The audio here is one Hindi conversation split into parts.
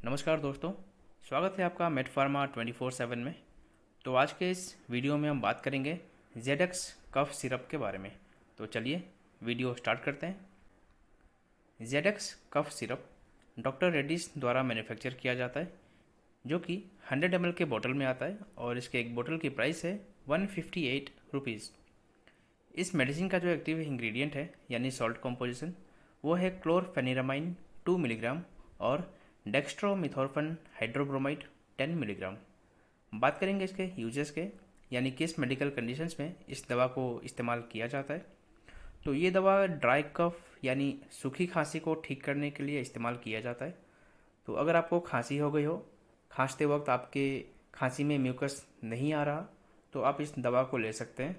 नमस्कार दोस्तों, स्वागत है आपका मेडफार्मा 24/7 में। तो आज के इस वीडियो में हम बात करेंगे जेडेक्स कफ सिरप के बारे में। तो चलिए वीडियो स्टार्ट करते हैं। Zedex cough syrup doctor Reddy's द्वारा मैन्युफैक्चर किया जाता है, जो कि 100 ml के बोतल में आता है और इसके एक बोतल की प्राइस है 158 रुपीज़। इस मेडिसिन का जो एक्टिव इंग्रेडिएंट है यानी सॉल्ट कॉम्पोजिशन, वो है क्लोरफेनिरामाइन 2 मिलीग्राम और डेक्स्ट्रोमिथोर्फन हाइड्रोब्रोमाइड 10 मिलीग्राम। बात करेंगे इसके यूजेस के, यानी किस मेडिकल कंडीशंस में इस दवा को इस्तेमाल किया जाता है। तो ये दवा ड्राई कफ यानी सूखी खांसी को ठीक करने के लिए इस्तेमाल किया जाता है। तो अगर आपको खांसी हो गई हो, खांसते वक्त आपके खांसी में म्यूकस नहीं आ रहा, तो आप इस दवा को ले सकते हैं।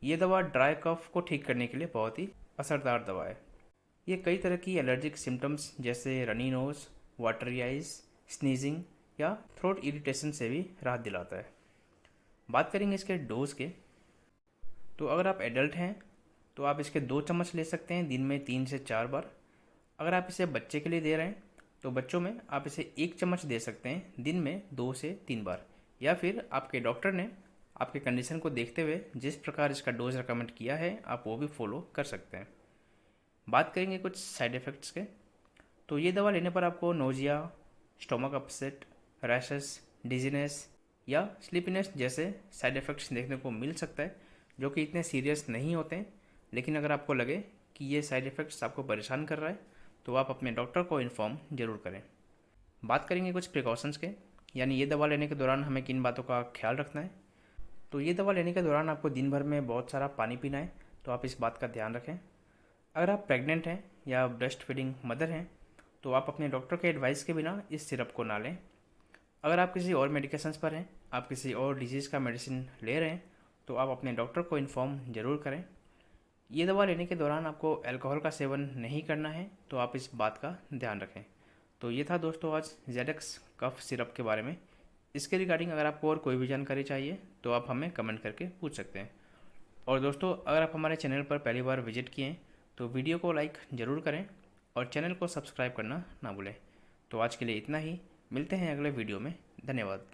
ये दवा ड्राई कफ को ठीक करने के लिए बहुत ही असरदार दवा है। ये कई तरह की एलर्जिक सिम्टम्स जैसे runny nose, watery eyes, sneezing या थ्रोट इरिटेशन से भी राहत दिलाता है। बात करेंगे इसके डोज के, तो अगर आप एडल्ट हैं तो आप इसके 2 चम्मच ले सकते हैं दिन में 3 से 4 बार। अगर आप इसे बच्चे के लिए दे रहे हैं तो बच्चों में आप इसे 1 चम्मच दे सकते हैं दिन में 2 से 3 बार, या फिर आपके डॉक्टर ने आपके कंडीशन को देखते हुए जिस प्रकार इसका डोज रिकमेंड किया है आप वो भी फॉलो कर सकते हैं। बात करेंगे कुछ साइड इफ़ेक्ट्स के, तो ये दवा लेने पर आपको nausea, stomach upset, rashes, dizziness या स्लीपीनेस जैसे साइड इफ़ेक्ट्स देखने को मिल सकता है, जो कि इतने सीरियस नहीं होते हैं। लेकिन अगर आपको लगे कि ये साइड इफ़ेक्ट्स आपको परेशान कर रहा है तो आप अपने डॉक्टर को इन्फॉर्म ज़रूर करें। बात करेंगे कुछ प्रिकॉशंस के, यानी ये दवा लेने के दौरान हमें किन बातों का ख्याल रखना है। तो ये दवा लेने के दौरान आपको दिन भर में बहुत सारा पानी पीना है, तो आप इस बात का ध्यान रखें। अगर आप प्रेग्नेंट हैं या ब्रेस्ट फीडिंग मदर हैं तो आप अपने डॉक्टर के एडवाइस के बिना इस सिरप को ना लें। अगर आप किसी और मेडिकेशंस पर हैं, आप किसी और डिजीज़ का मेडिसिन ले रहे हैं, तो आप अपने डॉक्टर को इन्फॉर्म ज़रूर करें। ये दवा लेने के दौरान आपको अल्कोहल का सेवन नहीं करना है, तो आप इस बात का ध्यान रखें। तो ये था दोस्तों आज जेडेक्स कफ सिरप के बारे में। इसके रिगार्डिंग अगर आपको और कोई भी जानकारी चाहिए तो आप हमें कमेंट करके पूछ सकते हैं। और दोस्तों, अगर आप हमारे चैनल पर पहली बार विजिट किए हैं तो वीडियो को लाइक ज़रूर करें और चैनल को सब्सक्राइब करना ना भूलें। तो आज के लिए इतना ही, मिलते हैं अगले वीडियो में। धन्यवाद।